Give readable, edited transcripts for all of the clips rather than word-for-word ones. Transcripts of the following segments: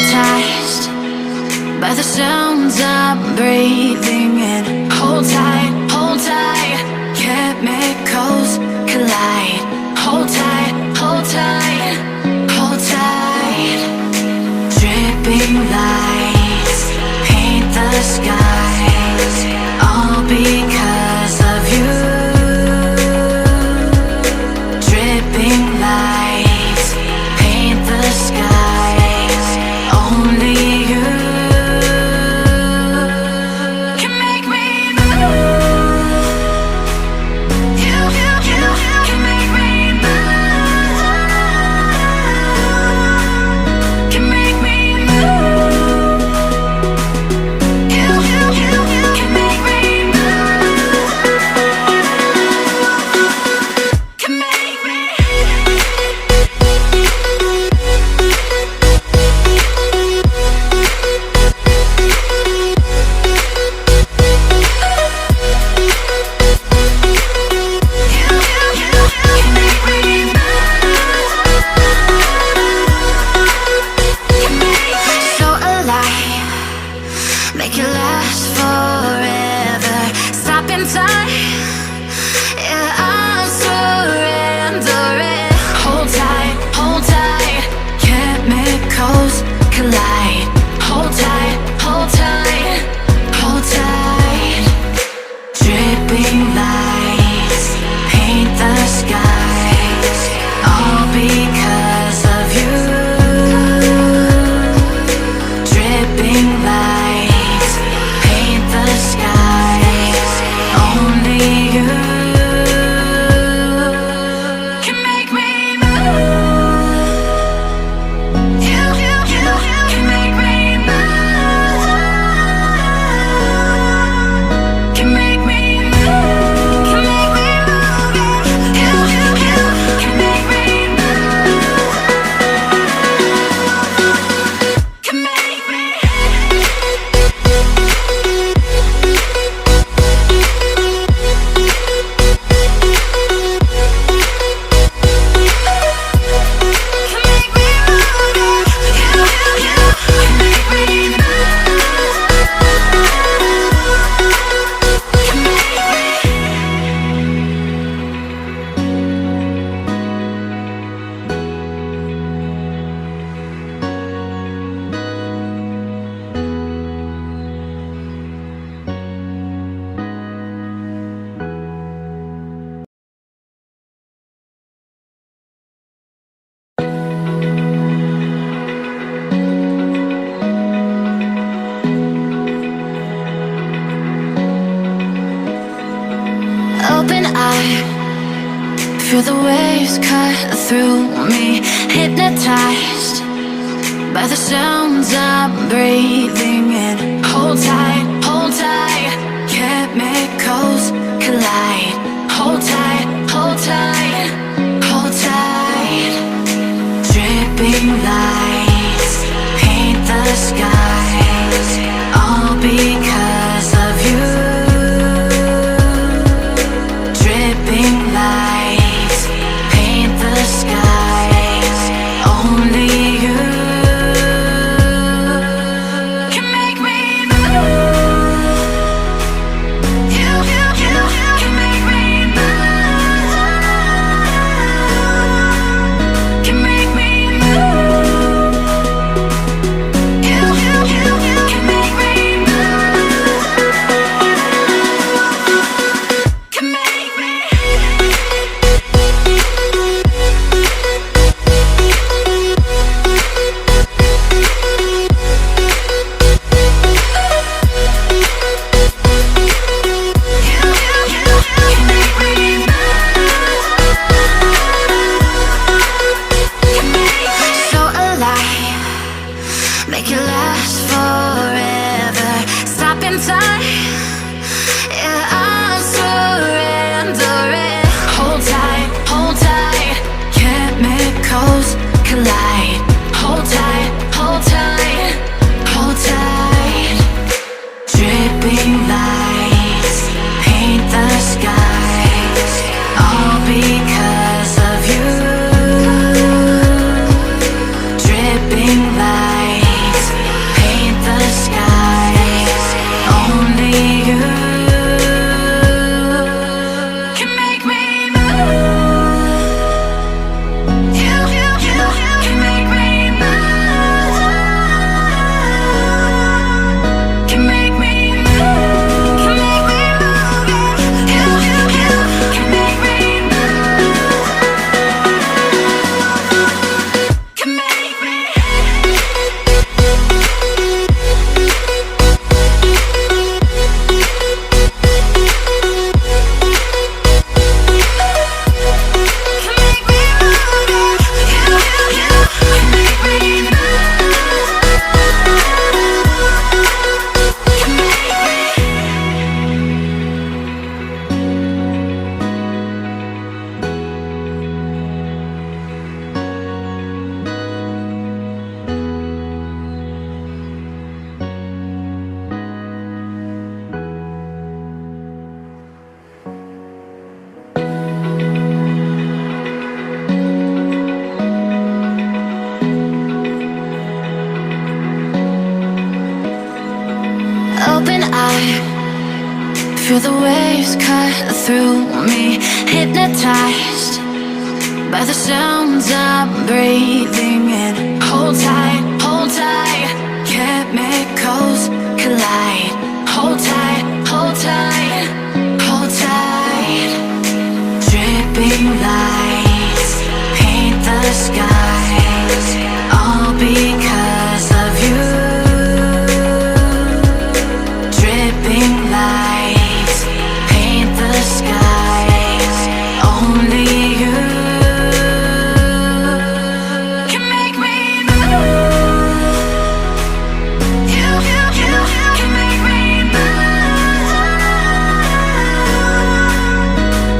hypnotized by the sounds I'm breathing in. Hold tight, chemicals collide. Hold tight, hold tight, hold tight. Dripping lights paint the skies, all because of you. Dripping lights paint the skies, only you can make me move. You can make me move. Can make me move. You can make me move. Can make me. So alive, make it last forever. Stop in time, yeah, I'm surrendering. Hold tight, chemicals collide. Hold tight, hold tight, hold tight. Dripping lights paint the skies, all because of you. Dripping lights paint the skies, only you can make me move. You can make me move. Can make me move. Can make me move. You can make me move. Can make me. Open eye, feel the waves cut through me. Hypnotized by the sounds I'm breathing in. Hold tight, chemicals collide. Hold tight, hold tight, hold tight. Dripping lights paint the skies, all because of you. Dripping lights paint the skies, only you can make me move. You can make me move. Can make me move. You can make me move. Can make me. So alive, make it last forever. Stop in time, yeah, I'm surrendering. Hold tight, chemicals collide. Hold tight, hold tight, hold tight. Dripping lights paint the skies, all because of you. Dripping lights feel the waves cut through me, hypnotized by the sounds I'm breathing in. Hold tight, chemicals collide. Hold tight, hold tight, hold tight. Dripping lights paint the skies, all because of you. Dripping lights paint the skies, only you can make me move. You can make me move.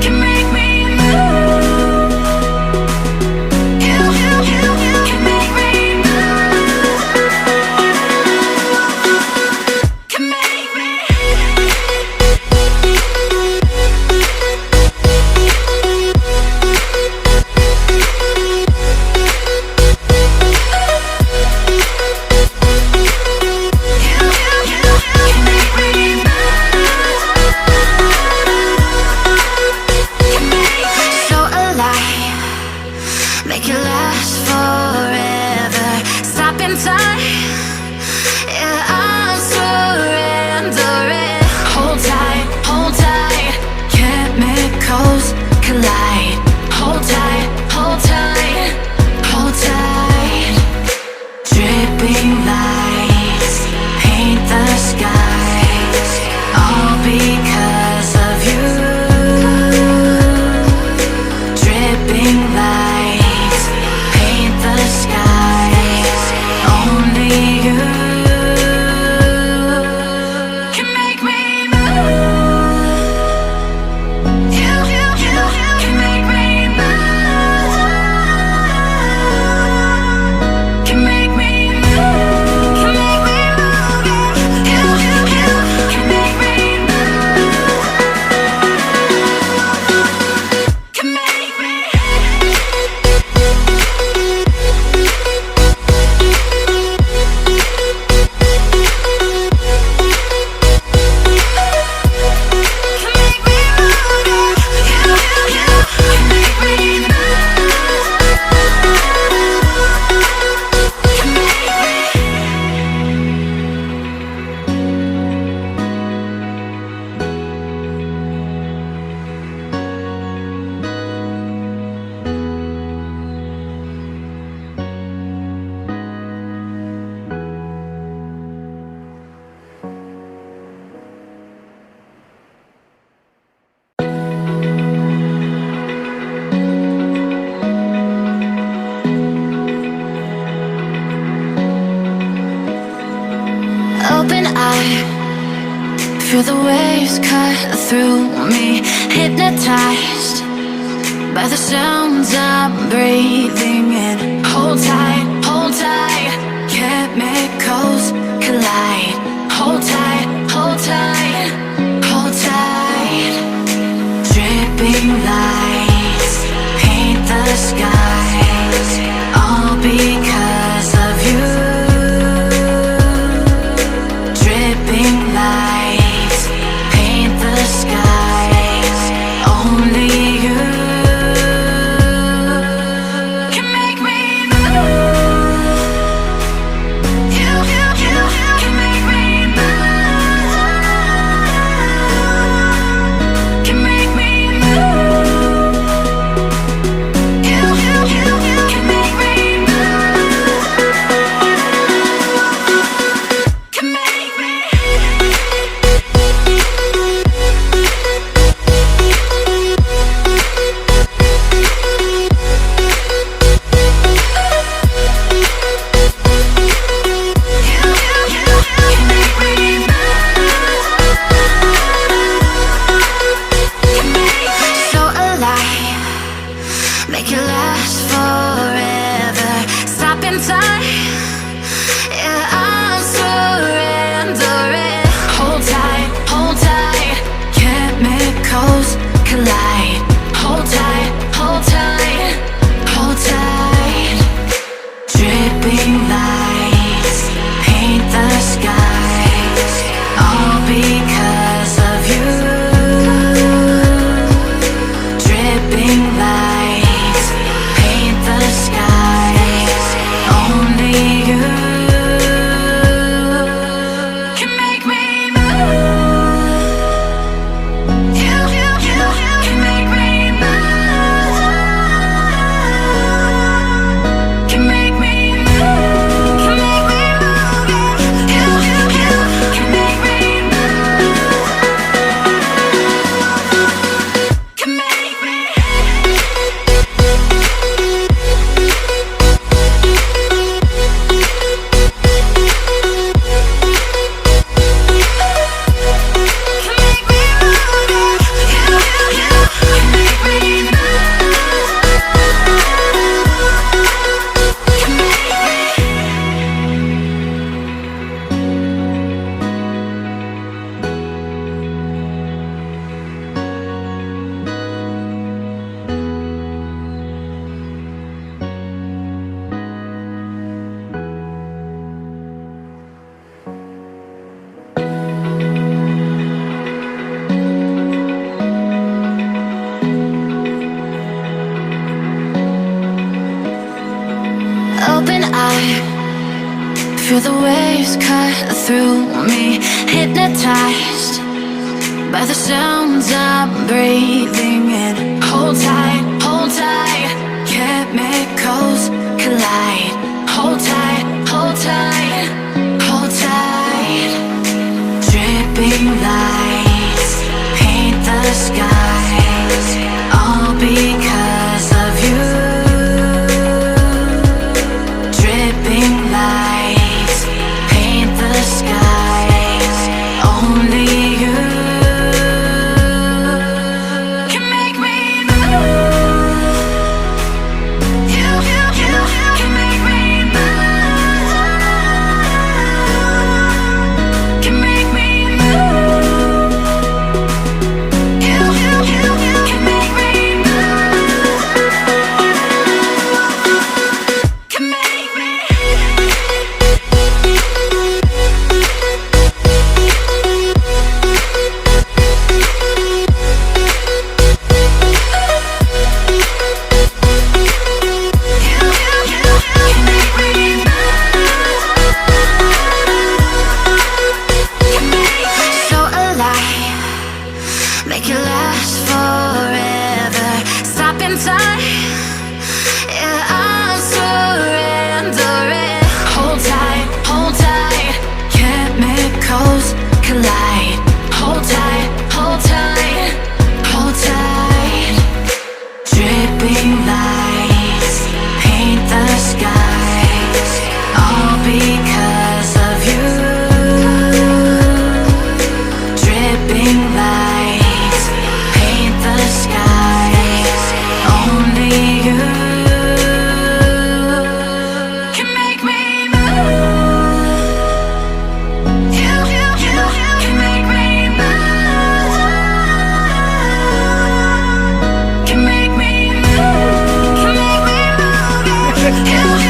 Can make me move. You can make me move. Can make me. So alive, make it last forever. Stop in time, yeah, I'm surrendering. Hold tight, chemicals collide. Hold tight, hold tight, hold tight. Dripping lights paint the skies, all because of you. Dripping lights paint the skies, only you can make me move. You can make me move. Can make me move. Can make me move. You can make me move. Can make me. Can make me move. You can make me move. Can make me. Open eye, feel the waves cut through me, hypnotized by the sounds I'm breathing in. Hold tight, chemicals collide. Hold tight, hold tight, hold tight. Dripping lights paint the skies, all because of you. Dripping lights paint the skies, only you can make me move. You can make me move. Hear the waves cut through me, hypnotized by the sounds I'm breathing in. Hold tight, chemicals collide. Hold tight, hold tight, hold tight. Dripping lights paint the skies, all because of you. Dripping lights paint the skies, only you can make me move. You can make me move. Can make me move. You can make me move. Can make me. So alive, make it last forever. Stop in time, yeah, I'm surrendering. Hold tight, chemicals collide. Hold tight, hold tight, hold tight. Dripping lights paint the skies, all because of you. Dripping lights paint the skies, only you can make me move. You can make me move. Can make me move. Can make me move. You